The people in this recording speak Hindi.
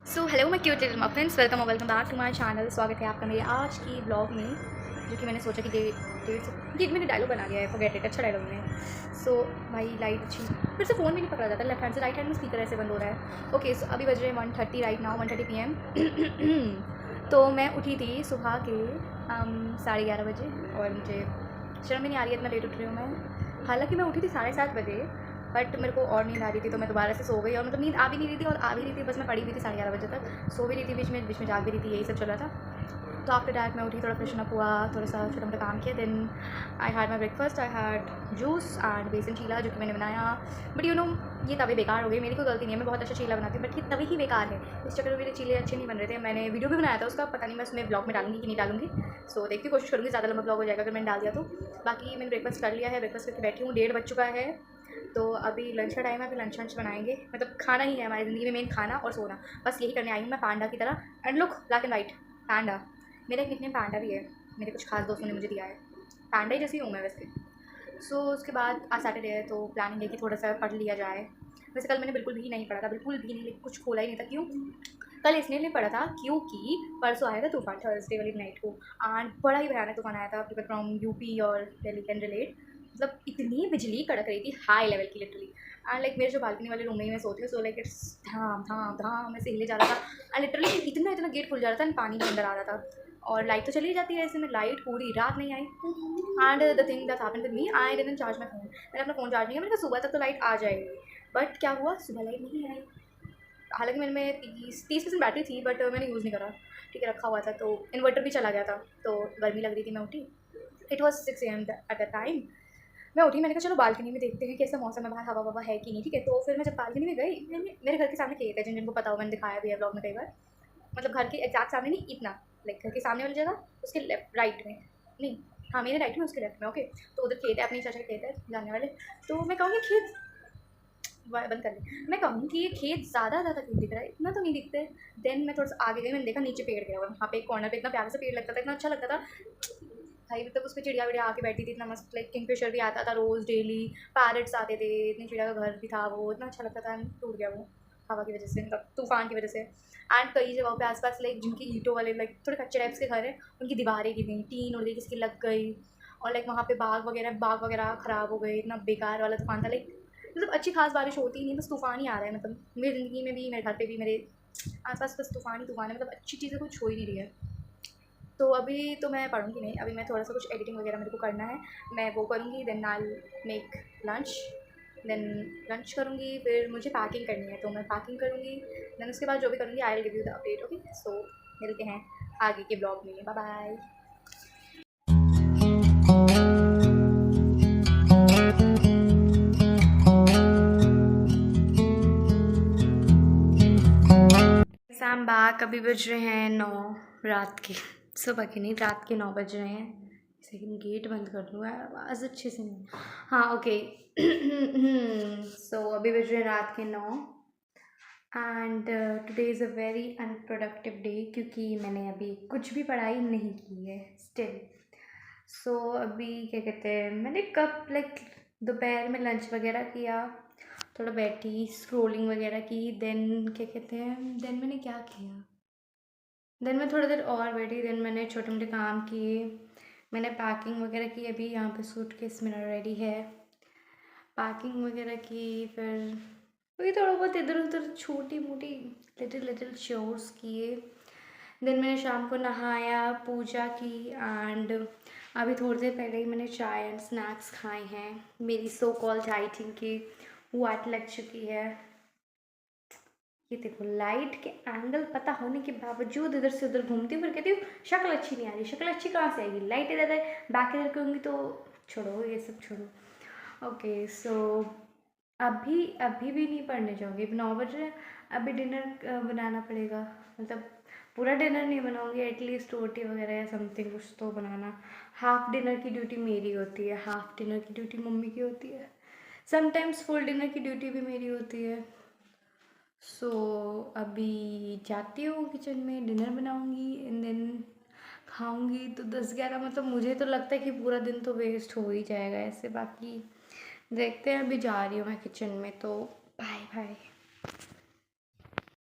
So hello my cute little muffins, welcome और welcome back to my channel. स्वागत है आपका मेरे आज की ब्लॉग में, जो कि मैंने सोचा कि डेढ़ मैंने डायलॉग बना लिया है, फॉरगेट इट, अच्छा डायलॉग है। सो भाई लाइट अच्छी, फिर से फ़ोन भी नहीं पकड़ा जाता, लेफ्ट हैंड से राइट हैंड में स्पीकर ऐसे बंद हो रहा है। ओके सो अभी बज रहे हैं 1:30 राइट नाउ, 1:30 PM। तो मैं उठी थी सुबह के 11:30 बजे और मुझे शर्म भी नहीं आ रही है, इतना लेट उठ रही हूँ मैं। हालाँकि मैं उठी थी 7:30 बजे, बट मेरे को और नींद आ रही थी तो मैं दोबारा से सो गई, और मतलब नींद आ भी नहीं रही थी और आ भी रही थी, बस मैं पड़ी हुई थी 11:30 बजे तक, सो भी रही थी, बीच में जाग भी रही थी, यही सब चल रहा था। तो आफ्टर डैट मैं उठी, थोड़ा फ्रेशन अप हुआ, थोड़ा सा छोटा मोटा काम किया, then I had my breakfast, I had juice and besan cheela जो कि मैंने बनाया। बट यू नो ये तवे बेकार हो गई, मेरी कोई गलती नहीं है, मैं बहुत अच्छा चीला बनाती हूँ, बट ये तवे ही बेकार है, इस चक्कर में मेरे चीले अच्छे नहीं बन रहे थे। मैंने वीडियो भी बनाया था उसका, पता नहीं मैं उसमें ब्लॉग में डालूंगी कि नहीं डालूंगी, सो देखती कोशिश करूँगी, ज़्यादा लंबा ब्लॉग हो जाएगा अगर मैंने डाल दिया तो। बाकी मैंने ब्रेकफास्ट कर लिया है, ब्रेकफास्ट करके बैठी हूँ, 1:30 बज चुका है, तो अभी लंच का टाइम है, अभी लंच बनाएंगे, मतलब खाना ही है हमारी ज़िंदगी में मेन, खाना और सोना, बस यही करने आई हूँ मैं पांडा की तरह। And look black and white panda, मेरा एक निकनेम पांडा भी है, मेरे कुछ खास दोस्तों ने मुझे दिया है, पांडा ही जैसी हूँ मैं वैसे। सो उसके बाद आज सैटरडे है तो प्लानिंग है कि थोड़ा सा पढ़ लिया जाए। वैसे कल मैंने बिल्कुल भी नहीं पढ़ा था, बिल्कुल भी नहीं, कुछ खोला ही नहीं था। क्यों? कल इसलिए नहीं पढ़ा था क्योंकि परसों आया था तूफान, थर्सडे वाली नाइट को, एंड बड़ा ही भयानक तूफान आया था, पीपल फ्रॉम यूपी और दिल्ली कैन रिलेट। मतलब इतनी बिजली कड़क रही थी, हाई लेवल की लिटरली। एंड लाइक मेरे जो बालकनी वाले रूम में ही मैं सोती हूँ, सो लाइक इट्स धाम धाम धाम ऐसे हिले जा रहा था, एंड लिटरली इतना इतना गेट खुल जा रहा था एंड पानी के अंदर आ रहा था, और लाइट तो चली जाती है ऐसे में, लाइट पूरी रात नहीं आई। And the thing that happened with me, I didn't charge my phone, मैंने अपना फ़ोन चार्ज नहीं किया, मैंने कहा सुबह तक तो लाइट आ जाएगी, बट क्या हुआ, सुबह लाइट नहीं आई। हालांकि मेरे में 30% बैटरी थी, बट मैंने यूज़ नहीं करा, ठीक है, रखा हुआ था, तो इन्वर्टर भी चला गया था, तो गर्मी लग रही थी, मैं उठी, it was 6 AM at the time. मैं उठी, मैंने कहा चलो बालकनी में देखते हैं कैसा मौसम है बाहर, हवा ववा है कि नहीं, ठीक है। तो फिर मैं जब बालकनी में गई, मेरे घर के सामने खेत है, जिनको पता हो, मैंने दिखाया भी है ब्लॉग में कई बार, मतलब घर के एग्जैक्ट सामने नहीं, इतना लाइक घर के सामने वाली जगह, उसके लेफ्ट राइट में, नहीं हाँ मेरे राइट में, उसके लेफ्ट में, ओके। तो उधर खेत है, अपनी चाचा के खेत है जाने वाले, तो मैं कहूँगी खेत बंद कर ली, मैं कहूँ कि ये खेत ज़्यादा क्यों दिख रहा है, इतना तो नहीं दिखते। देन मैं थोड़ा सा आगे गई, मैंने देखा नीचे पेड़ गया हुआ, वहाँ पे एक कॉर्नर पे इतना प्यारा सा पेड़ लगता था, इतना अच्छा लगता था भाई, मतलब उस पर चिड़िया विड़िया आके बैठी थी, इतना मस्त, लाइक किंगफिशर भी आता था रोज़ डेली, पैरट्स आते थे, इतनी चिड़िया का घर भी था, वो इतना अच्छा लगता था, टूट गया वो हवा की वजह से, मतलब तूफान की वजह से। एंड कई जगहों पे आसपास लाइक जिनकी ईंटों वाले लाइक थोड़े कच्चे टाइप्स के घर हैं, उनकी दीवारें गिर गई, टीन उड़ गई, किसकी लग गई, और लाइक वहाँ पे बाग वगैरह ख़राब हो गए, इतना बेकार वाला तूफान था। लाइक मतलब अच्छी खास बारिश होती ही नहीं, बस तूफान ही आ रहा है, मतलब मेरी ज़िंदगी में भी, मेरे घर पे भी, मेरे आसपास बस तूफान ही तूफान है, मतलब अच्छी चीज़ें कुछ हो ही नहीं रही है। तो अभी तो मैं पढ़ूँगी नहीं, अभी मैं थोड़ा सा कुछ एडिटिंग वगैरह मेरे को करना है, मैं वो करूँगी, then I will make lunch, then lunch करूँगी, फिर मुझे पैकिंग करनी है तो मैं पैकिंग करूँगी, देन उसके बाद जो भी करूँगी I will give you the update, okay. So मिलते हैं आगे के ब्लॉग में, बाय बाय। एग्ज़ाम बैक, अभी बज रहे हैं 9 रात के, सुबह के नहीं, रात के 9 बज रहे हैं। सेकंड गेट बंद कर दूँ यार, आवाज़ अच्छे से नहीं, हाँ ओके। सो अभी बज रहे हैं रात के 9, and today is a very unproductive day, क्योंकि मैंने अभी कुछ भी पढ़ाई नहीं की है स्टिल। सो अभी क्या कहते हैं, मैंने कब लाइक दोपहर में लंच वगैरह किया, थोड़ा बैठी स्क्रोलिंग वगैरह की, देन क्या कहते हैं, देन मैंने क्या किया, देन मैं थोड़ी देर और बैठी, देन मैंने छोटे मोटे काम किए, मैंने पैकिंग वगैरह की, अभी यहाँ पे सूटकेस मेरा रेडी है, पैकिंग वगैरह की, फिर वही थोड़ा बहुत इधर उधर छोटी मोटी लिटिल चोर्स किए, देन मैंने शाम को नहाया, पूजा की, एंड अभी थोड़ी देर पहले ही मैंने चाय एंड स्नैक्स खाए हैं, मेरी सो कॉल्ड डाइटिंग की वाट लग चुकी है। ये देखो लाइट के एंगल पता होने के बावजूद इधर से उधर घूमती हूँ, फिर कहती हूँ शक्ल अच्छी नहीं आ रही, शक्ल अच्छी कहाँ से आएगी, लाइट इधर है, बैक इधर करूँगी तो छोड़ो ये सब छोड़ो। ओके सो अभी अभी भी नहीं पढ़ने जाऊँगी, अभी 9 बज रहे हैं, अभी डिनर बनाना पड़ेगा, मतलब पूरा डिनर नहीं बनाऊँगी, एटलीस्ट रोटी वगैरह या समथिंग कुछ तो बनाना। हाफ डिनर की ड्यूटी मेरी होती है, हाफ डिनर की ड्यूटी मम्मी की होती है, समटाइम्स फुल डिनर की ड्यूटी भी मेरी होती है। सो अभी जाती हूँ किचन में, डिनर बनाऊँगी एंड देन खाऊँगी, तो 10-11, मतलब मुझे तो लगता है कि पूरा दिन तो वेस्ट हो ही जाएगा ऐसे, बाकी देखते हैं, अभी जा रही हूँ मैं किचन में, तो बाय बाय।